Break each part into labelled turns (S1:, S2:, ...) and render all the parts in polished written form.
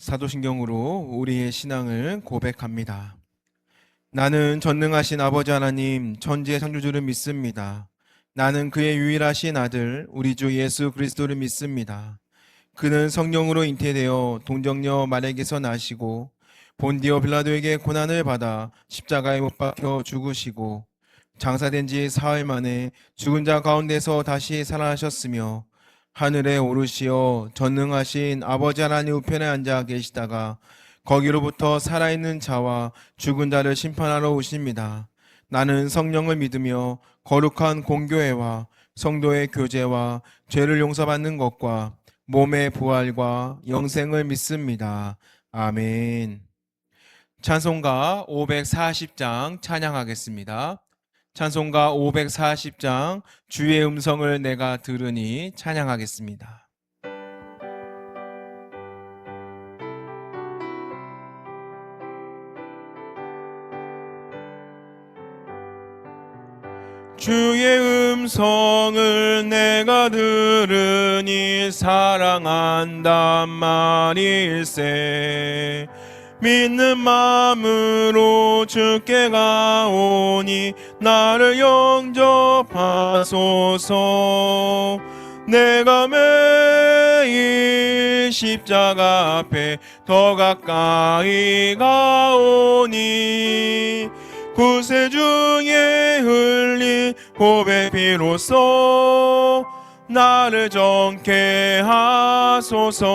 S1: 사도신경으로 우리의 신앙을 고백합니다. 나는 전능하신 아버지 하나님 천지의 창조주를 믿습니다. 나는 그의 유일하신 아들 우리 주 예수 그리스도를 믿습니다. 그는 성령으로 잉태되어 동정녀 마리아에게서 나시고 본디오 빌라도에게 고난을 받아 십자가에 못 박혀 죽으시고 장사된 지 사흘 만에 죽은 자 가운데서 다시 살아나셨으며 하늘에 오르시어 전능하신 아버지 하나님 우편에 앉아 계시다가 거기로부터 살아있는 자와 죽은 자를 심판하러 오십니다. 나는 성령을 믿으며 거룩한 공교회와 성도의 교제와 죄를 용서받는 것과 몸의 부활과 영생을 믿습니다. 아멘. 찬송가 540장 찬양하겠습니다. 찬송가 540장 주의 음성을 내가 들으니 찬양하겠습니다. 주의 음성을 내가 들으니 사랑한단 말일세. 믿는 마음으로 주께 가오니 나를 영접하소서. 내가 매일 십자가 앞에 더 가까이 가오니 구세 중에 흘린 보배 피로써 나를 정케 하소서.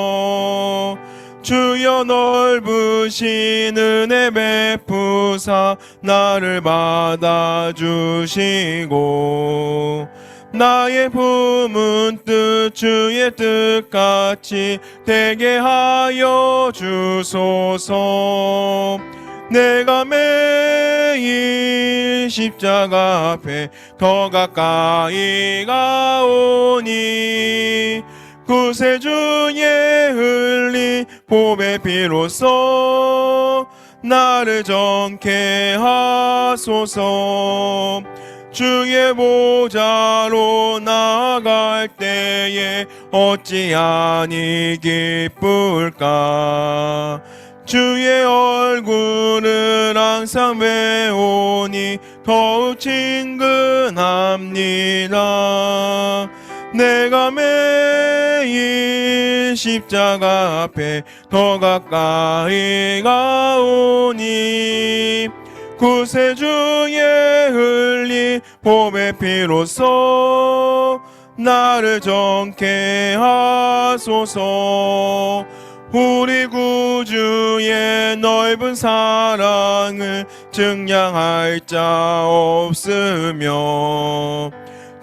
S1: 주여 넓으신 은혜 베푸사 나를 받아주시고 나의 품은 뜻 주의 뜻같이 되게 하여 주소서. 내가 매일 십자가 앞에 더 가까이 가오니 구세 중에 흘린 보배 피로써 나를 정케 하소서. 주의 보좌로 나아갈 때에 어찌하니 기쁠까. 주의 얼굴을 항상 배우니 더욱 친근합니다. 내가 매일 십자가 앞에 더 가까이 가오니 구세 중에 흘린 보배 피로써 나를 정케 하소서. 우리 구주의 넓은 사랑을 증량할 자 없으며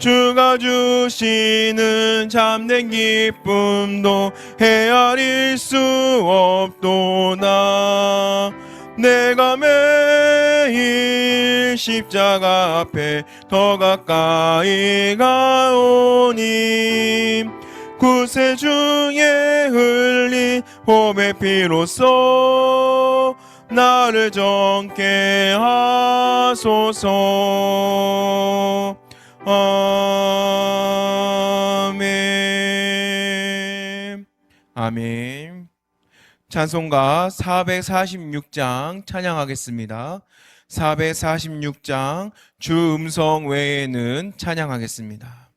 S1: 주가 주시는 참된 기쁨도 헤아릴 수 없도다. 내가 매일 십자가 앞에 더 가까이 가오니 구세 중에 흘린 보배 피로써 나를 정케 하소서. 아멘. 아멘. 찬송가 446장 찬양하겠습니다. 446장 주 음성 외에는 찬양하겠습니다.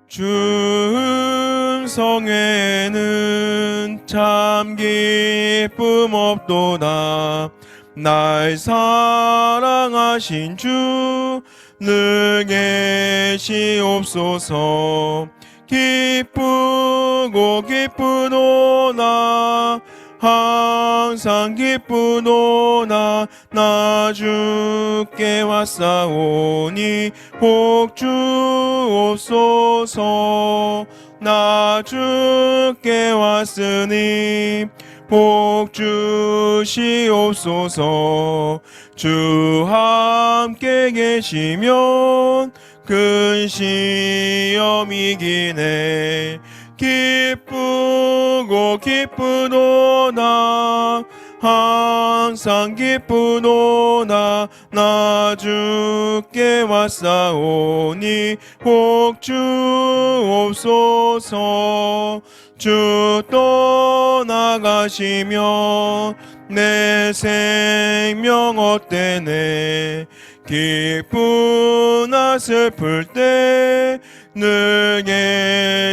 S1: 주 음성 외에는 참 기쁨 없도다. 날 사랑하신 주 늘 계시옵소서. 기쁘고 기쁘도다. 항상 기쁘도다. 나 주께 왔사오니 복 주옵소서. 나 주께 왔으니 복 주시옵소서. 주 함께 계시면 큰 시험 이기네. 기쁘고 기쁘도다. 항상 기쁘도다. 나 주께 왔사오니 복 주옵소서. 주 떠나가시면 내 생명 헛되네. 기쁘나 슬플 때 늘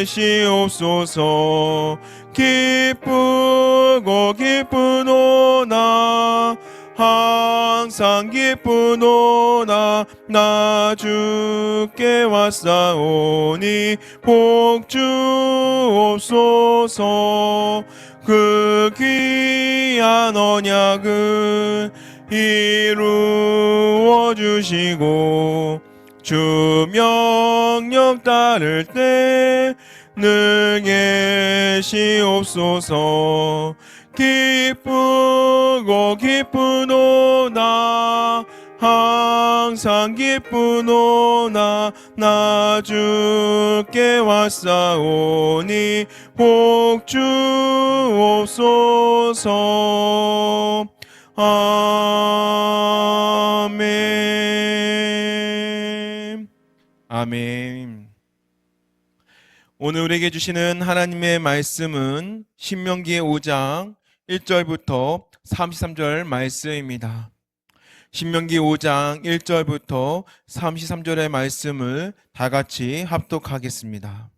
S1: 계시옵소서. 기쁘고 기쁘노나 항상 기쁘노나 나 주께 왔사오니 복 주옵소서. 그 귀한 언약을 이루어 주시고 주 명령 따를 때 늘 계시옵소서. 기쁘고 기쁘노나 항상 기쁘노나 나 주께 왔사오니 복 주옵소서. 아멘. 아멘. 오늘 우리에게 주시는 하나님의 말씀은 신명기 5장 1절부터 33절 말씀입니다. 신명기 5장 1절부터 33절의 말씀을 다 같이 합독하겠습니다.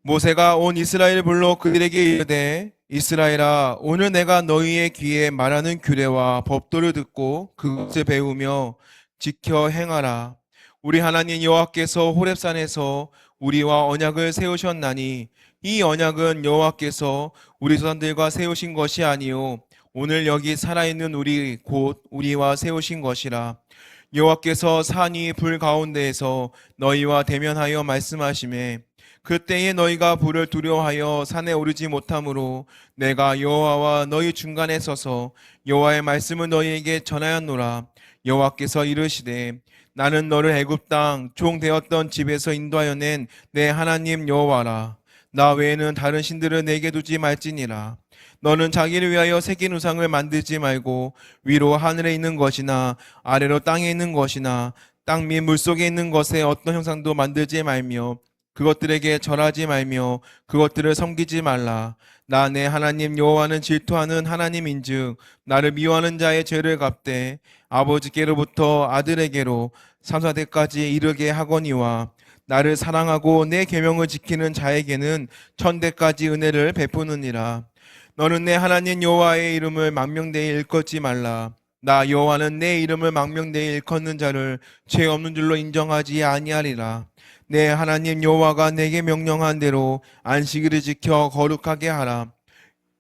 S1: 모세가 온 이스라엘을 불러 그들에게 이르되 이스라엘아, 오늘 내가 너희의 귀에 말하는 규례와 법도를 듣고 그것을 배우며 지켜 행하라. 우리 하나님 여호와께서 호렙산에서 우리와 언약을 세우셨나니 이 언약은 여호와께서 우리 조상들과 세우신 것이 아니요 오늘 여기 살아있는 우리 곧 우리와 세우신 것이라. 여호와께서 산 위 불 가운데에서 너희와 대면하여 말씀하시매 그때에 너희가 불을 두려워하여 산에 오르지 못하므로 내가 여호와와 너희 중간에 서서 여호와의 말씀을 너희에게 전하였노라. 여호와께서 이르시되 나는 너를 애굽 땅 종 되었던 집에서 인도하여 낸 내 하나님 여호와라. 나 외에는 다른 신들을 내게 두지 말지니라. 너는 자기를 위하여 새긴 우상을 만들지 말고 위로 하늘에 있는 것이나 아래로 땅에 있는 것이나 땅 및 물속에 있는 것에 어떤 형상도 만들지 말며 그것들에게 절하지 말며 그것들을 섬기지 말라. 나 내 하나님 여호와는 질투하는 하나님인즉 나를 미워하는 자의 죄를 갚되 아버지께로부터 아들에게로 3, 4대까지 이르게 하거니와 나를 사랑하고 내 계명을 지키는 자에게는 1000대까지 은혜를 베푸느니라. 너는 내 하나님 여호와의 이름을 망명되이 일컫지 말라. 나 여호와는 내 이름을 망명되이 일컫는 자를 죄 없는 줄로 인정하지 아니하리라. 내 하나님 여호와가 내게 명령한 대로 안식일을 지켜 거룩하게 하라.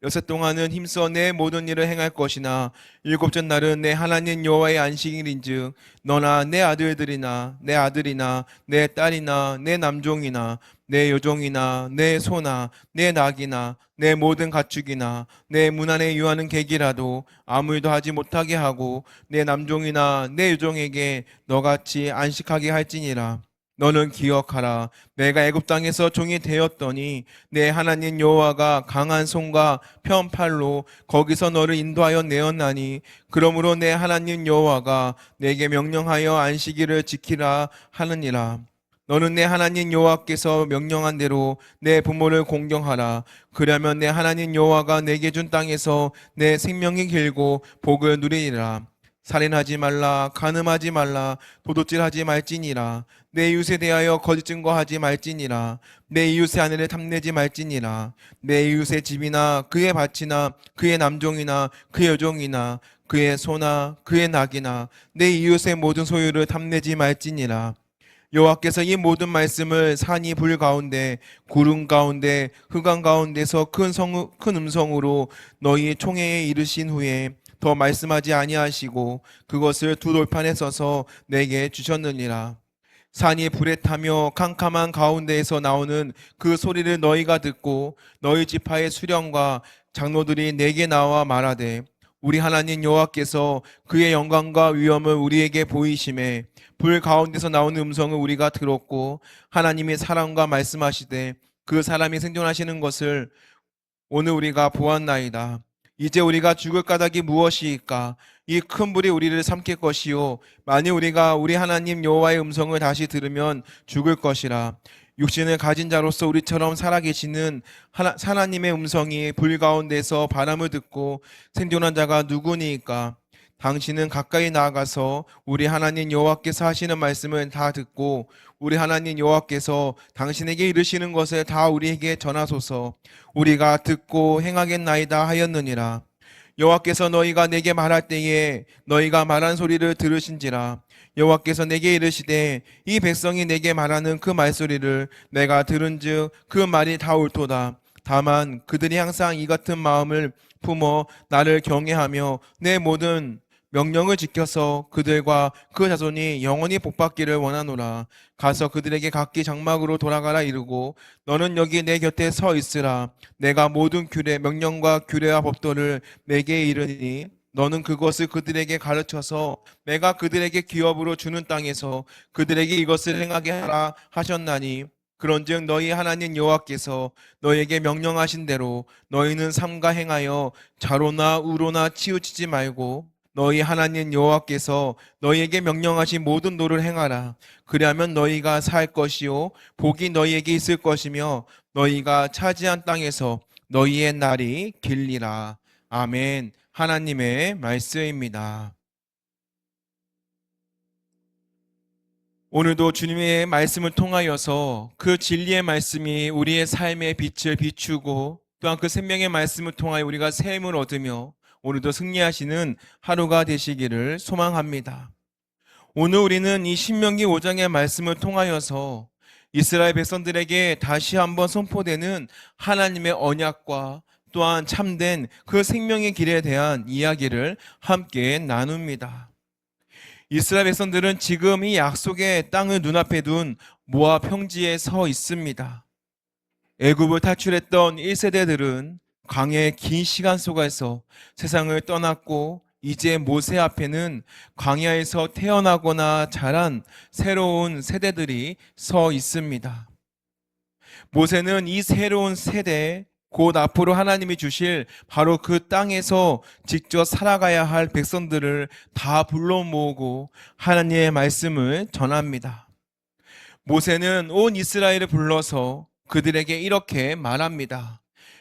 S1: 여섯 동안은 힘써 내 모든 일을 행할 것이나 일곱째 날은 내 하나님 여호와의 안식일인즉 너나 내 아들들이나 내 아들이나 내 딸이나 내 남종이나 내 여종이나 내 소나 내 낙이나 내 모든 가축이나 내 문 안에 유하는 객이라도 아무 일도 하지 못하게 하고 내 남종이나 내 여종에게 너같이 안식하게 할지니라. 너는 기억하라. 내가 애굽 땅에서 종이 되었더니 내 하나님 여호와가 강한 손과 편팔로 거기서 너를 인도하여 내었나니 그러므로 내 하나님 여호와가 내게 명령하여 안식일을 지키라 하느니라. 너는 내 하나님 여호와께서 명령한 대로 내 부모를 공경하라. 그러면 내 하나님 여호와가 내게 준 땅에서 내 생명이 길고 복을 누리리라. 살인하지 말라, 간음하지 말라, 도둑질하지 말지니라. 내 이웃에 대하여 거짓 증거하지 말지니라. 내 이웃의 아내를 탐내지 말지니라. 내 이웃의 집이나 그의 밭이나 그의 남종이나 그의 여종이나 그의 소나 그의 낙이나 내 이웃의 모든 소유를 탐내지 말지니라. 여호와께서 이 모든 말씀을 산이 불 가운데 구름 가운데 흑암 가운데서 큰 음성으로 너희 총회에 이르신 후에 더 말씀하지 아니하시고 그것을 두 돌판에 써서 내게 주셨느니라. 산이 불에 타며 캄캄한 가운데에서 나오는 그 소리를 너희가 듣고 너희 지파의 수령과 장로들이 내게 나와 말하되 우리 하나님 여호와께서 그의 영광과 위엄을 우리에게 보이심에 불 가운데서 나오는 음성을 우리가 들었고 하나님이 사람과 말씀하시되 그 사람이 생존하시는 것을 오늘 우리가 보았나이다. 이제 우리가 죽을 까닭이 무엇이니까? 이 큰 불이 우리를 삼킬 것이요 만일 우리가 우리 하나님 여호와의 음성을 다시 들으면 죽을 것이라. 육신을 가진 자로서 우리처럼 살아계시는 하나님의 음성이 불 가운데서 바람을 듣고 생존한 자가 누구니까? 당신은 가까이 나아가서 우리 하나님 여호와께서 하시는 말씀을 다 듣고 우리 하나님 여호와께서 당신에게 이르시는 것을 다 우리에게 전하소서. 우리가 듣고 행하겠나이다 하였느니라. 여호와께서 너희가 내게 말할 때에 너희가 말한 소리를 들으신지라. 여호와께서 내게 이르시되 이 백성이 내게 말하는 그 말소리를 내가 들은즉 그 말이 다 옳도다. 다만 그들이 항상 이 같은 마음을 품어 나를 경외하며 내 모든 명령을 지켜서 그들과 그 자손이 영원히 복받기를 원하노라. 가서 그들에게 각기 장막으로 돌아가라 이르고 너는 여기 내 곁에 서 있으라. 내가 모든 규례 명령과 규례와 법도를 내게 이르니 너는 그것을 그들에게 가르쳐서 내가 그들에게 기업으로 주는 땅에서 그들에게 이것을 행하게 하라 하셨나니 그런즉 너희 하나님 여호와께서 너희에게 명령하신 대로 너희는 삼가 행하여 좌로나 우로나 치우치지 말고 너희 하나님 여호와께서 너희에게 명령하신 모든 도를 행하라. 그리하면 너희가 살 것이요 복이 너희에게 있을 것이며 너희가 차지한 땅에서 너희의 날이 길리라. 아멘. 하나님의 말씀입니다. 오늘도 주님의 말씀을 통하여서 그 진리의 말씀이 우리의 삶의 빛을 비추고 또한 그 생명의 말씀을 통하여 우리가 새 힘을 얻으며 오늘도 승리하시는 하루가 되시기를 소망합니다. 오늘 우리는 이 신명기 5장의 말씀을 통하여서 이스라엘 백성들에게 다시 한번 선포되는 하나님의 언약과 또한 참된 그 생명의 길에 대한 이야기를 함께 나눕니다. 이스라엘 백성들은 지금 이 약속의 땅을 눈앞에 둔 모압 평지에 서 있습니다. 애굽을 탈출했던 1세대들은 광야의 긴 시간 속에서 세상을 떠났고 이제 모세 앞에는 광야에서 태어나거나 자란 새로운 세대들이 서 있습니다. 모세는 이 새로운 세대, 곧 앞으로 하나님이 주실 바로 그 땅에서 직접 살아가야 할 백성들을 다 불러 모으고 하나님의 말씀을 전합니다. 모세는 온 이스라엘을 불러서 그들에게 이렇게 말합니다.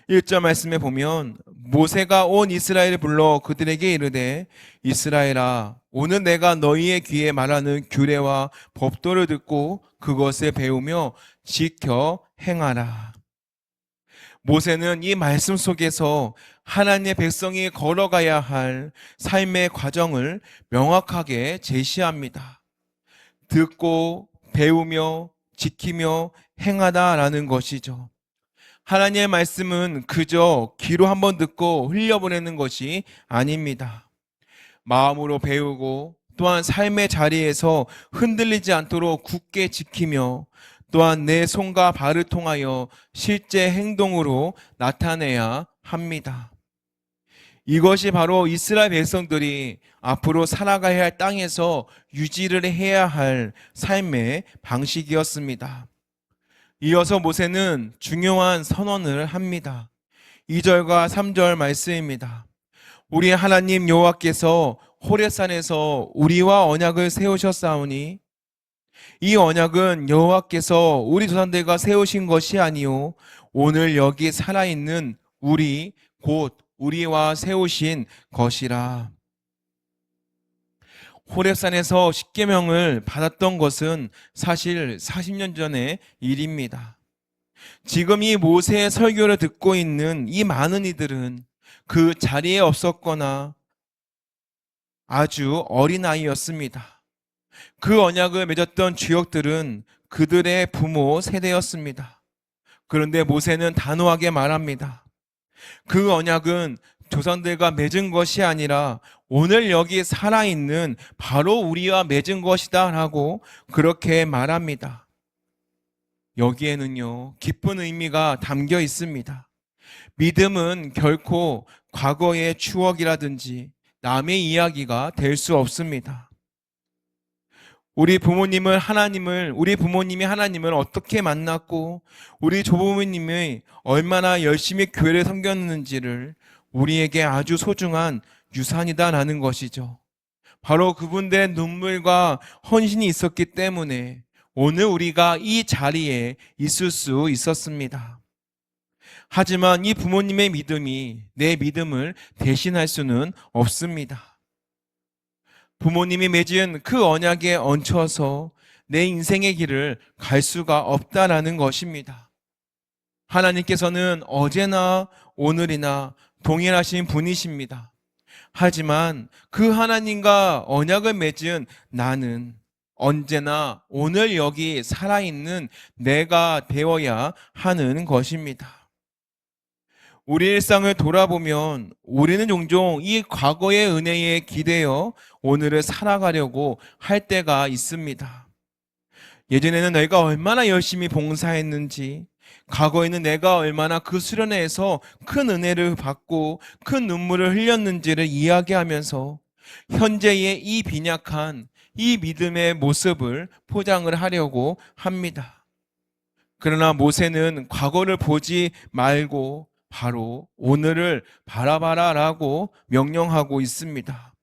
S1: 1절 말씀에 보면 모세가 온 이스라엘을 불러 그들에게 이르되 이스라엘아 오늘 내가 너희의 귀에 말하는 규례와 법도를 듣고 그것을 배우며 지켜 행하라. 모세는 이 말씀 속에서 하나님의 백성이 걸어가야 할 삶의 과정을 명확하게 제시합니다. 듣고 배우며 지키며 행하다라는 것이죠. 하나님의 말씀은 그저 귀로 한번 듣고 흘려보내는 것이 아닙니다. 마음으로 배우고 또한 삶의 자리에서 흔들리지 않도록 굳게 지키며 또한 내 손과 발을 통하여 실제 행동으로 나타내야 합니다. 이것이 바로 이스라엘 백성들이 앞으로 살아가야 할 땅에서 유지를 해야 할 삶의 방식이었습니다. 이어서 모세는 중요한 선언을 합니다. 2절과 3절 말씀입니다. 우리 하나님 여호와께서 호렙산에서 우리와 언약을 세우셨사오니 이 언약은 여호와께서 우리 조상들과 세우신 것이 아니요 오늘 여기 살아있는 우리 곧 우리와 세우신 것이라. 호렙산에서 십계명을 받았던 것은 사실 40년 전의 일입니다. 지금 이 모세의 설교를 듣고 있는 이 많은 이들은 그 자리에 없었거나 아주 어린 아이였습니다. 그 언약을 맺었던 주역들은 그들의 부모 세대였습니다. 그런데 모세는 단호하게 말합니다. 그 언약은 조상들과 맺은 것이 아니라 오늘 여기 살아있는 바로 우리와 맺은 것이다 라고 그렇게 말합니다. 여기에는요, 깊은 의미가 담겨 있습니다. 믿음은 결코 과거의 추억이라든지 남의 이야기가 될 수 없습니다. 우리 부모님이 하나님을 어떻게 만났고 우리 조부모님이 얼마나 열심히 교회를 섬겼는지를 우리에게 아주 소중한 유산이다라는 것이죠. 바로 그분들의 눈물과 헌신이 있었기 때문에 오늘 우리가 이 자리에 있을 수 있었습니다. 하지만 이 부모님의 믿음이 내 믿음을 대신할 수는 없습니다. 부모님이 맺은 그 언약에 얹혀서 내 인생의 길을 갈 수가 없다라는 것입니다. 하나님께서는 어제나 오늘이나 동일하신 분이십니다. 하지만 그 하나님과 언약을 맺은 나는 언제나 오늘 여기 살아있는 내가 되어야 하는 것입니다. 우리 일상을 돌아보면 우리는 종종 이 과거의 은혜에 기대어 오늘을 살아가려고 할 때가 있습니다. 예전에는 내가 얼마나 열심히 봉사했는지, 과거에는 내가 얼마나 그 수련회에서 큰 은혜를 받고 큰 눈물을 흘렸는지를 이야기하면서 현재의 이 빈약한 이 믿음의 모습을 포장을 하려고 합니다. 그러나 모세는 과거를 보지 말고 바로 오늘을 바라봐라라고 명령하고 있습니다.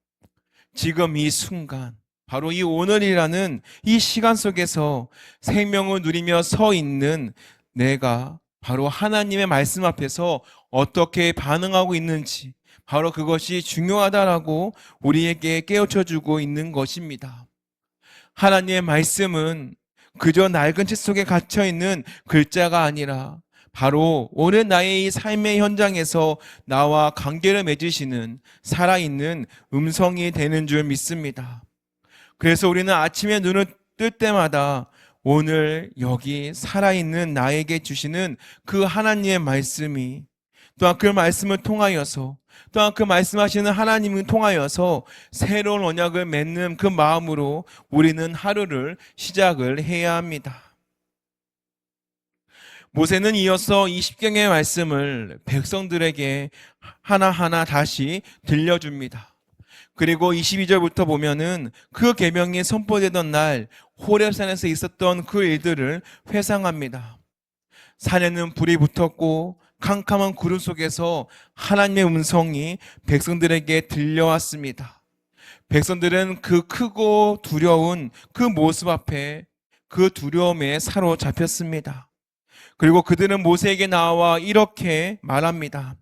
S1: 지금 이 순간, 바로 이 오늘이라는 이 시간 속에서 생명을 누리며 서 있는 내가 바로 하나님의 말씀 앞에서 어떻게 반응하고 있는지, 바로 그것이 중요하다라고 우리에게 깨우쳐주고 있는 것입니다. 하나님의 말씀은 그저 낡은 책 속에 갇혀있는 글자가 아니라 바로 오늘 나의 이 삶의 현장에서 나와 관계를 맺으시는 살아있는 음성이 되는 줄 믿습니다. 그래서 우리는 아침에 눈을 뜰 때마다 오늘 여기 살아있는 나에게 주시는 그 하나님의 말씀이 또한 그 말씀을 통하여서 또한 그 말씀하시는 하나님을 통하여서 새로운 언약을 맺는 그 마음으로 우리는 하루를 시작을 해야 합니다. 모세는 이어서 이 십경의 말씀을 백성들에게 하나하나 다시 들려줍니다. 그리고 22절부터 보면은 그 계명이 선포되던 날 호렙산에서 있었던 그 일들을 회상합니다. 산에는 불이 붙었고 캄캄한 구름 속에서 하나님의 음성이 백성들에게 들려왔습니다. 백성들은 그 크고 두려운 그 모습 앞에 그 두려움에 사로잡혔습니다. 그리고 그들은 모세에게 나와 이렇게 말합니다.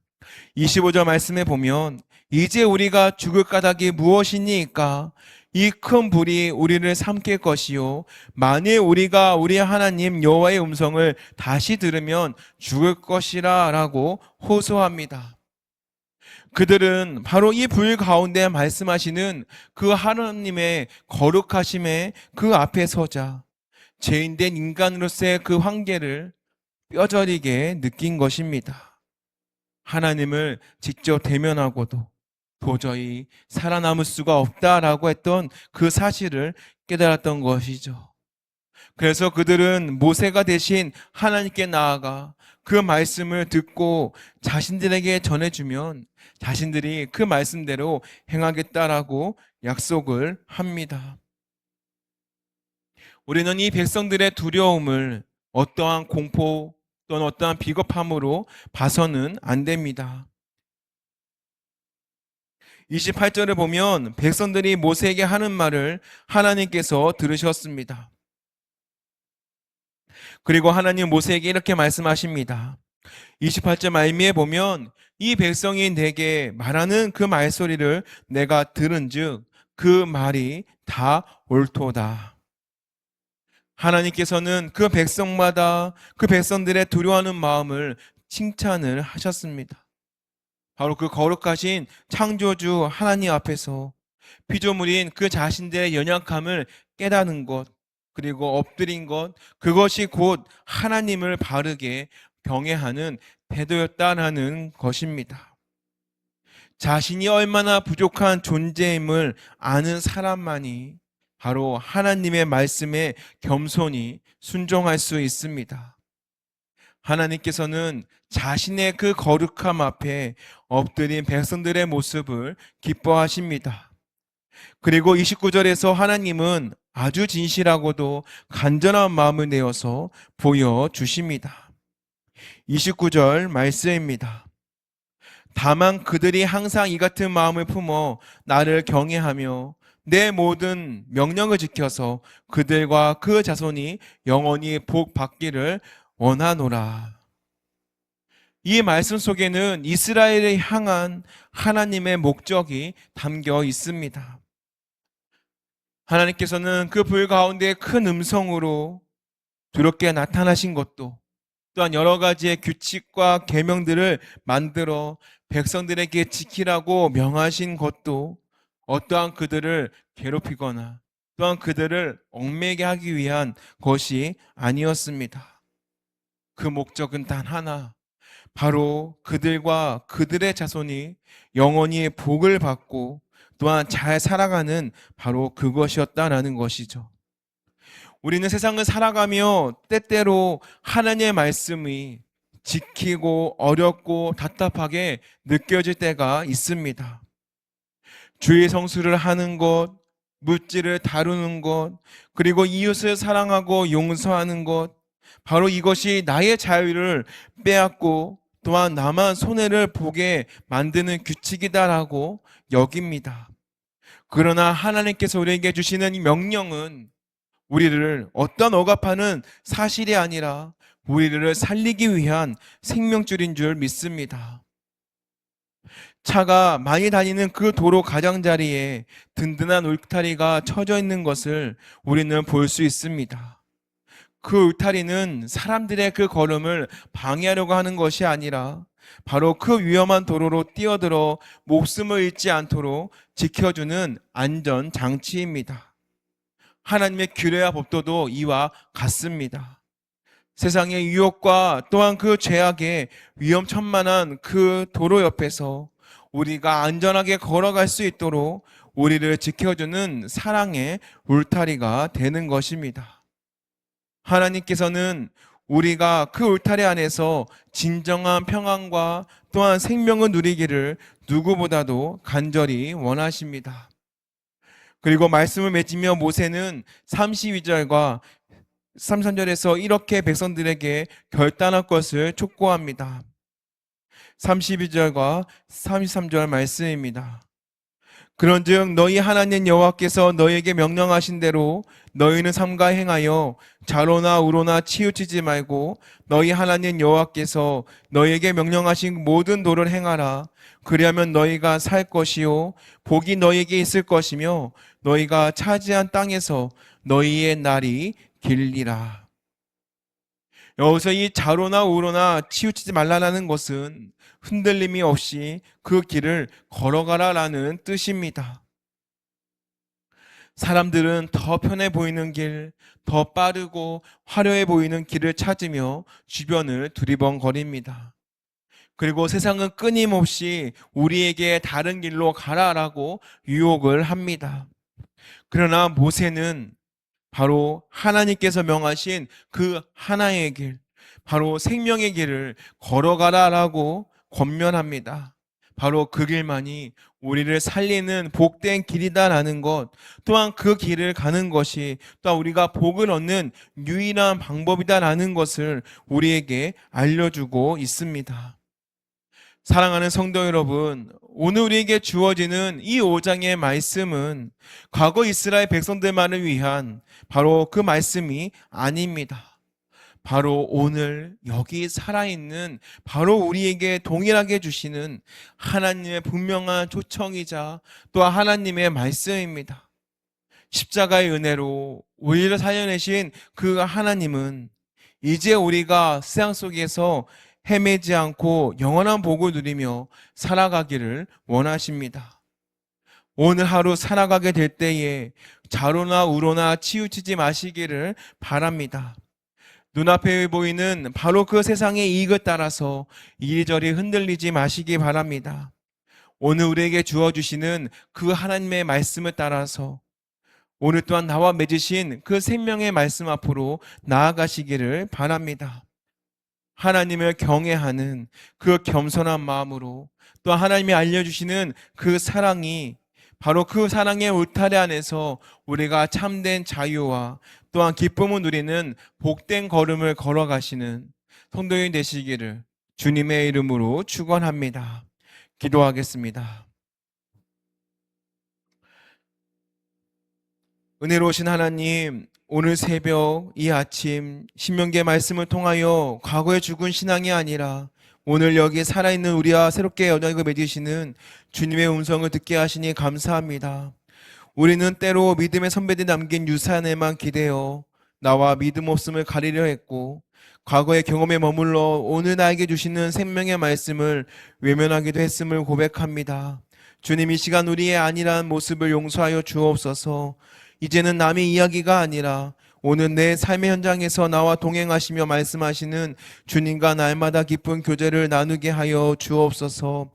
S1: 25절 말씀에 보면 이제 우리가 죽을 까닭이 무엇이니까? 이 큰 불이 우리를 삼킬 것이요 만일 우리가 우리 하나님 여호와의 음성을 다시 들으면 죽을 것이라 라고 호소합니다. 그들은 바로 이 불 가운데 말씀하시는 그 하나님의 거룩하심의 그 앞에 서자 죄인된 인간으로서의 그 한계를 뼈저리게 느낀 것입니다. 하나님을 직접 대면하고도 도저히 살아남을 수가 없다라고 했던 그 사실을 깨달았던 것이죠. 그래서 그들은 모세가 대신 하나님께 나아가 그 말씀을 듣고 자신들에게 전해주면 자신들이 그 말씀대로 행하겠다라고 약속을 합니다. 우리는 이 백성들의 두려움을 어떠한 공포 또는 어떠한 비겁함으로 봐서는 안 됩니다. 28절을 보면 백성들이 모세에게 하는 말을 하나님께서 들으셨습니다. 그리고 하나님 모세에게 이렇게 말씀하십니다. 28절 말미에 보면 이 백성이 내게 말하는 그 말소리를 내가 들은즉 그 말이 다 옳도다. 하나님께서는 그 백성마다 그 백성들의 두려워하는 마음을 칭찬을 하셨습니다. 바로 그 거룩하신 창조주 하나님 앞에서 피조물인 그 자신들의 연약함을 깨닫는 것, 그리고 엎드린 것, 그것이 곧 하나님을 바르게 경외하는 태도였다라는 것입니다. 자신이 얼마나 부족한 존재임을 아는 사람만이 바로 하나님의 말씀에 겸손히 순종할 수 있습니다. 하나님께서는 자신의 그 거룩함 앞에 엎드린 백성들의 모습을 기뻐하십니다. 그리고 29절에서 하나님은 아주 진실하고도 간절한 마음을 내어서 보여주십니다. 29절 말씀입니다. 다만 그들이 항상 이 같은 마음을 품어 나를 경외하며 내 모든 명령을 지켜서 그들과 그 자손이 영원히 복 받기를 원하노라. 이 말씀 속에는 이스라엘을 향한 하나님의 목적이 담겨 있습니다. 하나님께서는 그 불 가운데 큰 음성으로 두렵게 나타나신 것도, 또한 여러 가지의 규칙과 계명들을 만들어 백성들에게 지키라고 명하신 것도 어떠한 그들을 괴롭히거나 또한 그들을 얽매게 하기 위한 것이 아니었습니다. 그 목적은 단 하나, 바로 그들과 그들의 자손이 영원히 복을 받고 또한 잘 살아가는 바로 그것이었다라는 것이죠. 우리는 세상을 살아가며 때때로 하나님의 말씀이 지키고 어렵고 답답하게 느껴질 때가 있습니다. 주의 성수를 하는 것, 물질을 다루는 것, 그리고 이웃을 사랑하고 용서하는 것, 바로 이것이 나의 자유를 빼앗고 또한 나만 손해를 보게 만드는 규칙이다라고 여깁니다. 그러나 하나님께서 우리에게 주시는 이 명령은 우리를 어떤 억압하는 사실이 아니라 우리를 살리기 위한 생명줄인 줄 믿습니다. 차가 많이 다니는 그 도로 가장자리에 든든한 울타리가 쳐져 있는 것을 우리는 볼 수 있습니다. 그 울타리는 사람들의 그 걸음을 방해하려고 하는 것이 아니라 바로 그 위험한 도로로 뛰어들어 목숨을 잃지 않도록 지켜주는 안전 장치입니다. 하나님의 규례와 법도도 이와 같습니다. 세상의 유혹과 또한 그 죄악의 위험천만한 그 도로 옆에서 우리가 안전하게 걸어갈 수 있도록 우리를 지켜주는 사랑의 울타리가 되는 것입니다. 하나님께서는 우리가 그 울타리 안에서 진정한 평안과 또한 생명을 누리기를 누구보다도 간절히 원하십니다. 그리고 말씀을 맺으며 모세는 32절과 33절에서 이렇게 백성들에게 결단할 것을 촉구합니다. 32절과 33절 말씀입니다. 그런즉 너희 하나님 여호와께서 너희에게 명령하신 대로 너희는 삼가 행하여 좌로나 우로나 치우치지 말고 너희 하나님 여호와께서 너희에게 명령하신 모든 도를 행하라. 그리하면 너희가 살 것이요 복이 너희에게 있을 것이며 너희가 차지한 땅에서 너희의 날이 길리라. 여기서 이 좌로나 우로나 치우치지 말라는 것은 흔들림이 없이 그 길을 걸어가라라는 뜻입니다. 사람들은 더 편해 보이는 길, 더 빠르고 화려해 보이는 길을 찾으며 주변을 두리번거립니다. 그리고 세상은 끊임없이 우리에게 다른 길로 가라라고 유혹을 합니다. 그러나 모세는 바로 하나님께서 명하신 그 하나의 길, 바로 생명의 길을 걸어가라라고 권면합니다. 바로 그 길만이 우리를 살리는 복된 길이다라는 것, 또한 그 길을 가는 것이 또한 우리가 복을 얻는 유일한 방법이다라는 것을 우리에게 알려주고 있습니다. 사랑하는 성도 여러분, 오늘 우리에게 주어지는 이 5장의 말씀은 과거 이스라엘 백성들만을 위한 바로 그 말씀이 아닙니다. 바로 오늘 여기 살아있는 바로 우리에게 동일하게 주시는 하나님의 분명한 초청이자 또한 하나님의 말씀입니다. 십자가의 은혜로 우리를 살려내신 그 하나님은 이제 우리가 세상 속에서 헤매지 않고 영원한 복을 누리며 살아가기를 원하십니다. 오늘 하루 살아가게 될 때에 좌로나 우로나 치우치지 마시기를 바랍니다. 눈앞에 보이는 바로 그 세상의 이익을 따라서 이리저리 흔들리지 마시기 바랍니다. 오늘 우리에게 주어주시는 그 하나님의 말씀을 따라서 오늘 또한 나와 맺으신 그 생명의 말씀 앞으로 나아가시기를 바랍니다. 하나님을 경외하는 그 겸손한 마음으로 또 하나님이 알려주시는 그 사랑이 바로 그 사랑의 울타리 안에서 우리가 참된 자유와 또한 기쁨을 누리는 복된 걸음을 걸어가시는 성도인 되시기를 주님의 이름으로 축원합니다. 기도하겠습니다. 은혜로우신 하나님, 오늘 새벽 이 아침 신명기의 말씀을 통하여 과거에 죽은 신앙이 아니라 오늘 여기 살아있는 우리와 새롭게 언약을 맺으시는 주님의 음성을 듣게 하시니 감사합니다. 우리는 때로 믿음의 선배들이 남긴 유산에만 기대어 나와 믿음 없음을 가리려 했고, 과거의 경험에 머물러 오늘 나에게 주시는 생명의 말씀을 외면하기도 했음을 고백합니다. 주님, 이 시간 우리의 안일한 모습을 용서하여 주옵소서. 이제는 남의 이야기가 아니라 오늘 내 삶의 현장에서 나와 동행하시며 말씀하시는 주님과 날마다 깊은 교제를 나누게 하여 주옵소서.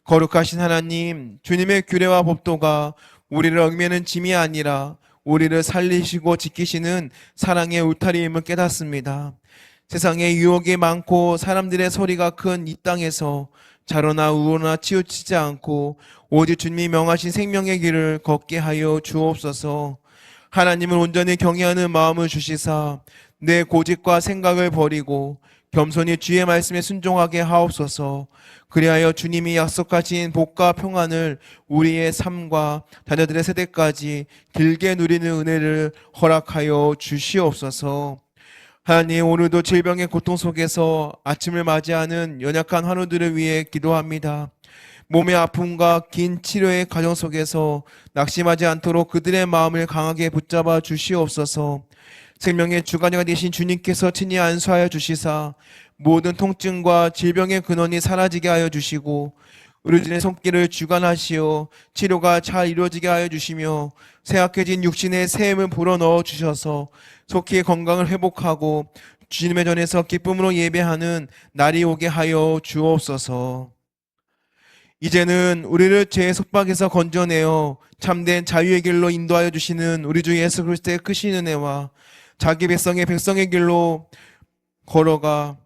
S1: 거룩하신 하나님, 주님의 규례와 법도가 우리를 얽매는 짐이 아니라 우리를 살리시고 지키시는 사랑의 울타리임을 깨닫습니다. 세상에 유혹이 많고 사람들의 소리가 큰 이 땅에서 좌로나 우로나 치우치지 않고 오직 주님이 명하신 생명의 길을 걷게 하여 주옵소서. 하나님을 온전히 경외하는 마음을 주시사 내 고집과 생각을 버리고 겸손히 주의 말씀에 순종하게 하옵소서. 그리하여 주님이 약속하신 복과 평안을 우리의 삶과 자녀들의 세대까지 길게 누리는 은혜를 허락하여 주시옵소서. 하나님, 오늘도 질병의 고통 속에서 아침을 맞이하는 연약한 환우들을 위해 기도합니다. 몸의 아픔과 긴 치료의 과정 속에서 낙심하지 않도록 그들의 마음을 강하게 붙잡아 주시옵소서. 생명의 주관자가 되신 주님께서 친히 안수하여 주시사 모든 통증과 질병의 근원이 사라지게 하여 주시고 의료진의 손길을 주관하시어 치료가 잘 이루어지게 하여 주시며 쇠약해진 육신의 샘을 불어넣어 주셔서 속히 건강을 회복하고 주님의 전에서 기쁨으로 예배하는 날이 오게 하여 주옵소서. 이제는 우리를 죄의 속박에서 건져내어 참된 자유의 길로 인도하여 주시는 우리 주 예수 그리스도의 크신 은혜와 자기 백성의 길로 걸어가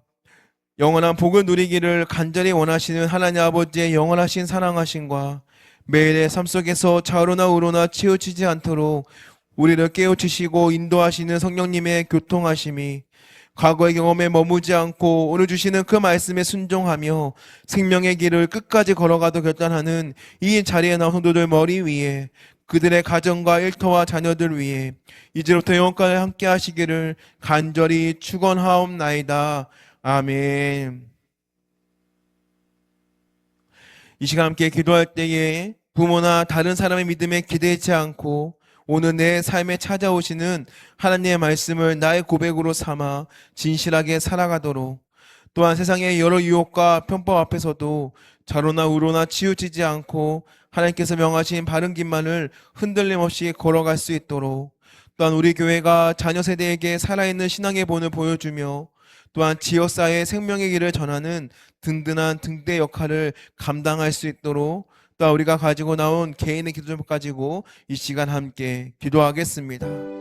S1: 영원한 복을 누리기를 간절히 원하시는 하나님 아버지의 영원하신 사랑하심과 매일의 삶 속에서 좌로나 우로나 치우치지 않도록 우리를 깨우치시고 인도하시는 성령님의 교통하심이 과거의 경험에 머무지 않고 오늘 주시는 그 말씀에 순종하며 생명의 길을 끝까지 걸어가도 결단하는 이 자리에 나온 성도들 머리 위에 그들의 가정과 일터와 자녀들 위해 이제부터 영원까지 함께 하시기를 간절히 축원하옵나이다. 아멘. 이 시간 함께 기도할 때에 부모나 다른 사람의 믿음에 기대지 않고 오늘 내 삶에 찾아오시는 하나님의 말씀을 나의 고백으로 삼아 진실하게 살아가도록, 또한 세상의 여러 유혹과 편법 앞에서도 좌로나 우로나 치우치지 않고 하나님께서 명하신 바른 길만을 흔들림 없이 걸어갈 수 있도록, 또한 우리 교회가 자녀 세대에게 살아있는 신앙의 본을 보여주며 또한 지역사회의 생명의 길을 전하는 든든한 등대 역할을 감당할 수 있도록, 또 우리가 가지고 나온 개인의 기도 좀 가지고 이 시간 함께 기도하겠습니다.